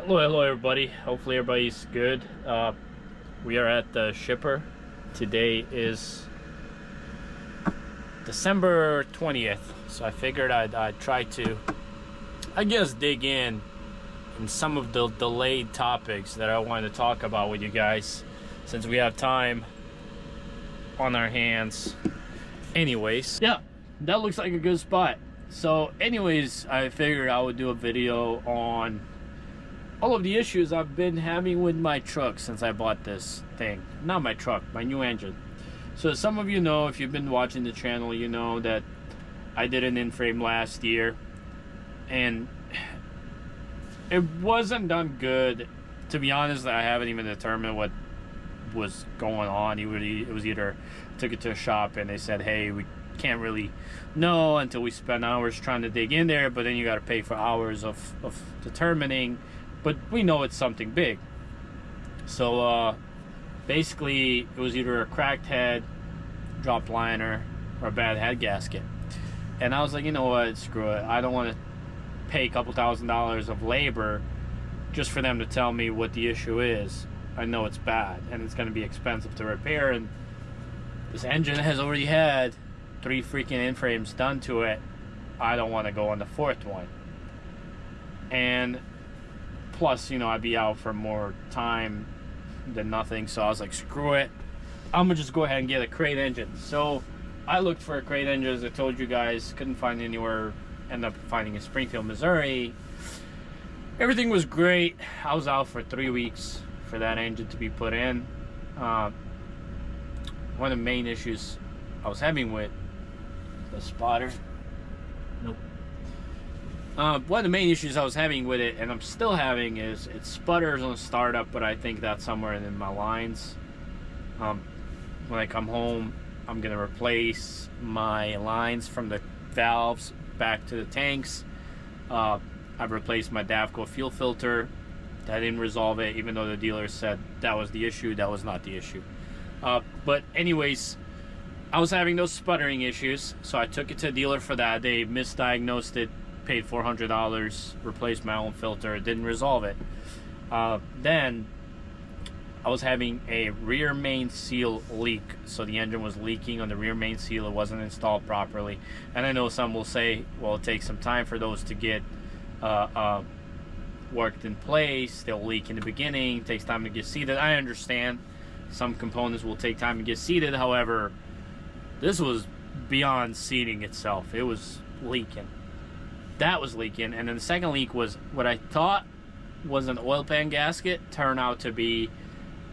Hello everybody. Hopefully everybody's good. We are at the shipper. Today is December 20th, so I figured I'd try to, I guess, dig in some of the delayed topics that I wanted to talk about with you guys, since we have time on our hands. Anyways, yeah, that looks like a good spot. So anyways, I figured I would do a video on all of the issues I've been having with my truck since I bought this thing. Not my truck, my new engine. So some of you know, if you've been watching the channel, you know that I did an in-frame last year and it wasn't done good. To be honest, I haven't even determined what was going on. It was either took it to a shop and they said, hey, we can't really know until we spend hours trying to dig in there, but then you got to pay for hours of determining. But we know it's something big. So basically it was either a cracked head, dropped liner, or a bad head gasket. And I was like, you know what, screw it. I don't want to pay a couple $1,000s of labor just for them to tell me what the issue is. I know it's bad and it's going to be expensive to repair, and this engine has already had 3 freaking in-frames done to it. I don't want to go on the 4th one. And plus, you know, I'd be out for more time than nothing. So I was like, screw it, I'm gonna just go ahead and get a crate engine. So I looked for a crate engine, as I told you guys, couldn't find anywhere. Ended up finding in Springfield, Missouri. Everything was great. I was out for 3 weeks for that engine to be put in. One of the main issues I was having with the spotter, nope. One of the main issues I was having with it, and I'm still having, is it sputters on startup, but I think that's somewhere in my lines. When I come home, I'm gonna replace my lines from the valves back to the tanks. I've replaced my Davco fuel filter. That didn't resolve it, even though the dealer said that was the issue. That was not the issue. But anyways, I was having those sputtering issues, so I took it to the dealer for that. They misdiagnosed it, paid $400, replaced my own filter. It didn't resolve it. Then I was having a rear main seal leak, so the engine was leaking on the rear main seal. It wasn't installed properly, and I know some will say, well, it takes some time for those to get worked in place. They'll leak in the beginning, it takes time to get seated. I understand some components will take time to get seated. However, this was beyond seating itself. It was leaking. That was leaking. And then the second leak was what I thought was an oil pan gasket, turned out to be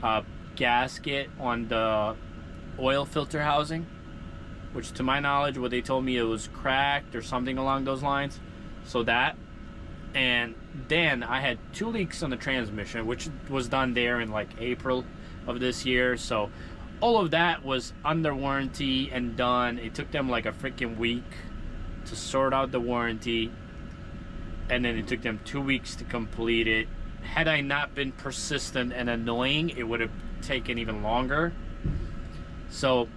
a gasket on the oil filter housing, which to my knowledge, what they told me, it was cracked or something along those lines. So that, and then I had 2 leaks on the transmission, which was done there in like April of this year. So all of that was under warranty and done. It took them like a freaking week to sort out the warranty, and then it took them 2 weeks to complete it. Had I not been persistent and annoying, it would have taken even longer. So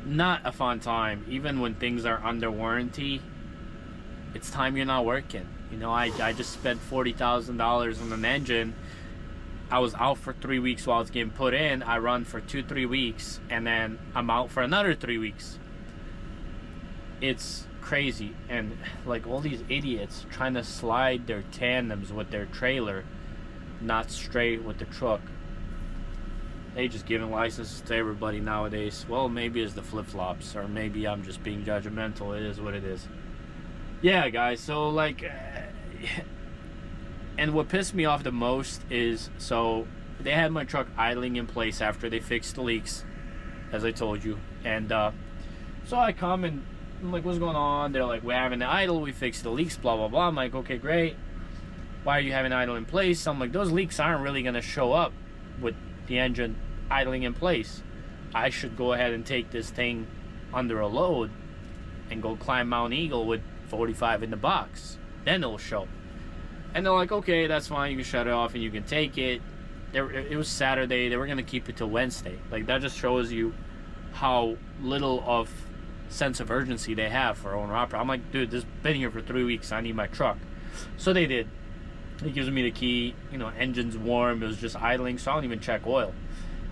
not a fun time. Even when things are under warranty, it's time you're not working. You know, I just spent $40,000 on an engine. I was out for 3 weeks while it's getting put in. I run for 2-3 weeks, and then I'm out for another 3 weeks. It's crazy. And like all these idiots trying to slide their tandems with their trailer not straight with the truck. They just giving licenses to everybody nowadays. Well, maybe it's the flip-flops, or maybe I'm just being judgmental. It is what it is. Yeah, guys, so like and what pissed me off the most is, so they had my truck idling in place after they fixed the leaks, as I told you. And so I come and I'm like, what's going on? They're like, we're having the idle, we fixed the leaks, blah blah blah. I'm like, okay, great. Why are you having idle in place? I'm like, those leaks aren't really gonna show up with the engine idling in place. I should go ahead and take this thing under a load and go climb Mount Eagle with 45 in the box, then it'll show. And they're like, okay, that's fine, you can shut it off and you can take it. It was Saturday, they were gonna keep it till Wednesday. Like, that just shows you how little of sense of urgency they have for owner operator. I'm like, dude, this has been here for 3 weeks, I need my truck. So they did. He gives me the key, you know, engine's warm, it was just idling, so I don't even check oil.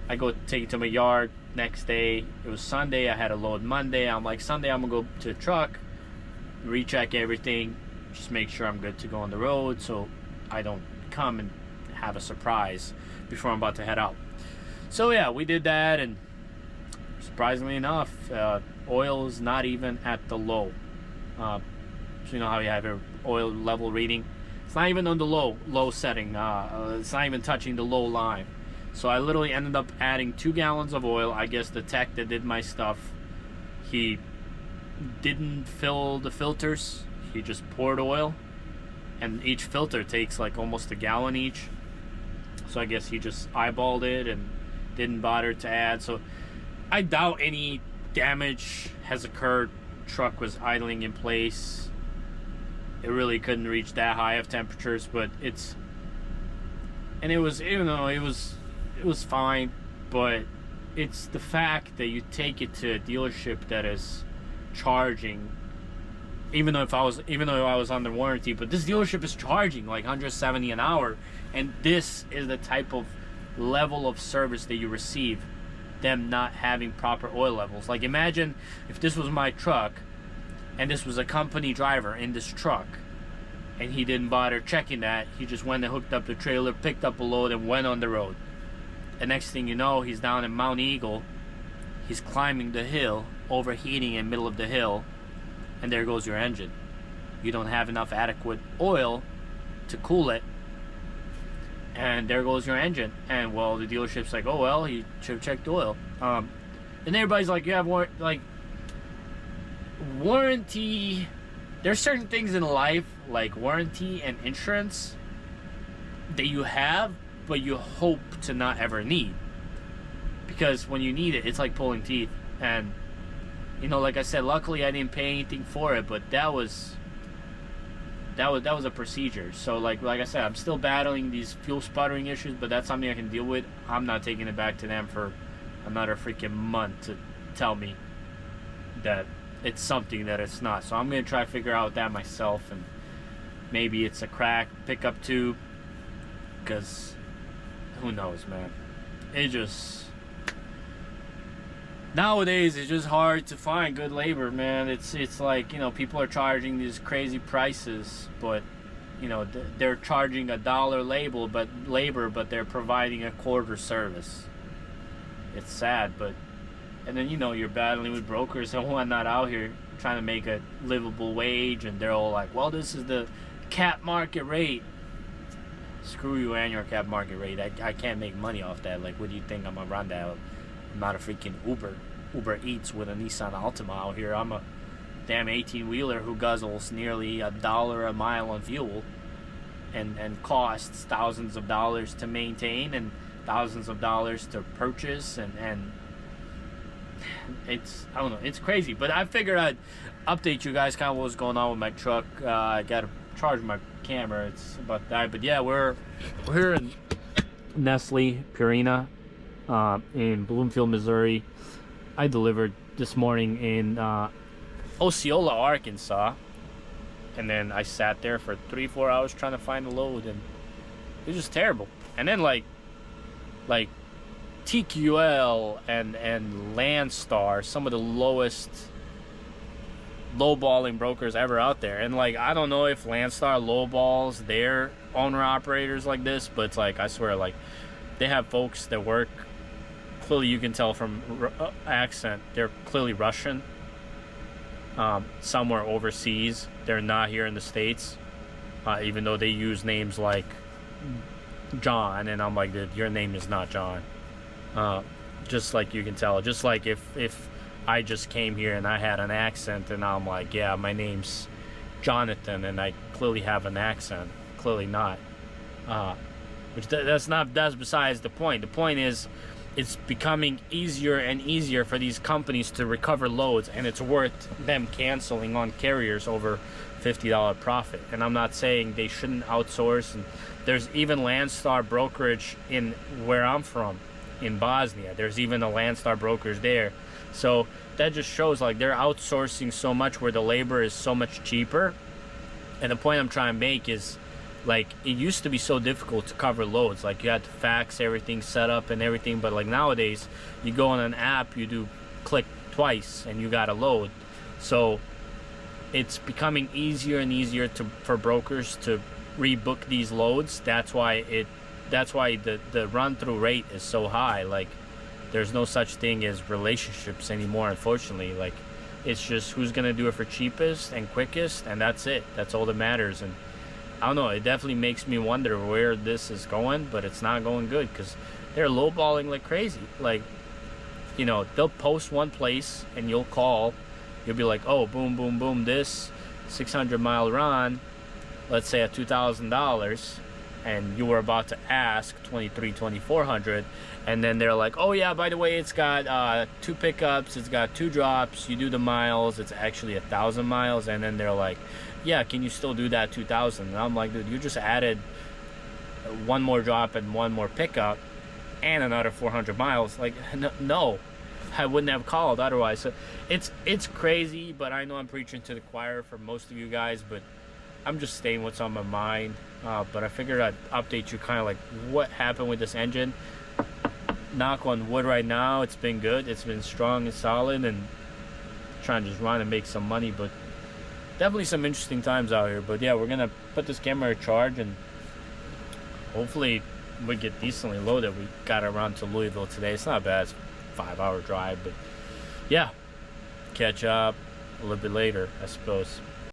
I go take it to my yard. Next day, it was Sunday, I had a load Monday. I'm like, Sunday I'm gonna go to the truck, recheck everything, just make sure I'm good to go on the road, so I don't come and have a surprise before I'm about to head out. So yeah, we did that, and surprisingly enough, oil is not even at the low. So you know how you have your oil level reading? It's not even on the low setting. It's not even touching the low line. So I literally ended up adding 2 gallons of oil. I guess the tech that did my stuff, he didn't fill the filters. He just poured oil, and each filter takes like almost a gallon each. So I guess he just eyeballed it and didn't bother to add. So I doubt any damage has occurred. Truck was idling in place. It really couldn't reach that high of temperatures, but it was, you know, it was fine. But it's the fact that you take it to a dealership that is charging, even though I was under warranty, but this dealership is charging like $170 an hour, and this is the type of level of service that you receive, them not having proper oil levels. Like, imagine if this was my truck and this was a company driver in this truck, and he didn't bother checking that. He just went and hooked up the trailer, picked up a load, and went on the road. The next thing you know, he's down in Mount Eagle, he's climbing the hill, overheating in the middle of the hill, and there goes your engine. You don't have enough adequate oil to cool it, and there goes your engine. And well, the dealership's like, oh well, he should have checked oil. And everybody's like, you have warranty. There's certain things in life, like warranty and insurance, that you have, but you hope to not ever need, because when you need it, it's like pulling teeth. And you know, like I said, luckily I didn't pay anything for it, but that was a procedure. So like I said, I'm still battling these fuel sputtering issues, but that's something I can deal with. I'm not taking it back to them for another freaking month to tell me that it's something that it's not. So I'm gonna try to figure out that myself, and maybe it's a cracked pickup tube, because who knows, man. It just, nowadays it's just hard to find good labor, man. It's like, you know, people are charging these crazy prices, but you know, they're charging $1 labor, but they're providing a quarter service. It's sad, but, and then, you know, you're battling with brokers and whatnot out here trying to make a livable wage, and they're all like, well, this is the cap market rate. Screw you and your cap market rate. I can't make money off that. Like, what do you think I'm gonna run that? I'm not a freaking Uber Eats with a Nissan Altima out here. I'm a damn 18-wheeler who guzzles nearly $1 a mile on fuel, and costs thousands of dollars to maintain and thousands of dollars to purchase, and it's, I don't know, it's crazy. But I figured I'd update you guys kind of what's going on with my truck. I gotta charge my camera, it's about to die. But yeah, we're here in Nestle Purina in Bloomfield, Missouri. I delivered this morning in Osceola, Arkansas, and then I sat there for 3-4 hours trying to find a load, and it was just terrible. And then like TQL and Landstar, some of the lowest lowballing brokers ever out there. And like, I don't know if Landstar lowballs their owner operators like this, but it's like, I swear, like, they have folks that work, clearly you can tell from accent, they're clearly Russian, somewhere overseas. They're not here in the States, even though they use names like John, and I'm like, dude, your name is not John. Just like you can tell, just like if I just came here and I had an accent, and I'm like, yeah, my name's Jonathan, and I clearly have an accent. Clearly not. That's besides the point. The point is, it's becoming easier and easier for these companies to recover loads, and it's worth them canceling on carriers over $50 profit. And I'm not saying they shouldn't outsource, and there's even Landstar brokerage in where I'm from, in Bosnia. There's even a Landstar brokerage there. So that just shows, like, they're outsourcing so much where the labor is so much cheaper. And the point I'm trying to make is, Like, it used to be so difficult to cover loads. Like, you had to fax everything, set up and everything. But like nowadays, you go on an app, you do click twice and you got a load. So it's becoming easier and easier for brokers to rebook these loads. That's why the run-through rate is so high. Like, there's no such thing as relationships anymore, unfortunately. Like, it's just who's gonna do it for cheapest and quickest, and that's it. That's all that matters. And I don't know, it definitely makes me wonder where this is going, but it's not going good because they're lowballing like crazy. Like, you know, they'll post one place and you'll call. You'll be like, oh, boom, boom, boom, this 600-mile run, let's say at $2,000, and you were about to ask $2,400, and then they're like, oh yeah, by the way, it's got 2 pickups, it's got 2 drops, you do the miles, it's actually 1,000 miles, and then they're like, yeah, can you still do that 2,000? And I'm like, dude, you just added 1 more drop and 1 more pickup and another 400 miles. Like, no, I wouldn't have called otherwise. So it's crazy, but I know I'm preaching to the choir for most of you guys, but I'm just saying what's on my mind. But I figured I'd update you kind of like what happened with this engine. Knock on wood right now, it's been good. It's been strong and solid, and trying to just run and make some money, but definitely some interesting times out here. But yeah, we're gonna put this camera in charge and hopefully we get decently loaded. We got around to Louisville today. It's not bad. It's a 5-hour drive, but yeah, catch up a little bit later, I suppose.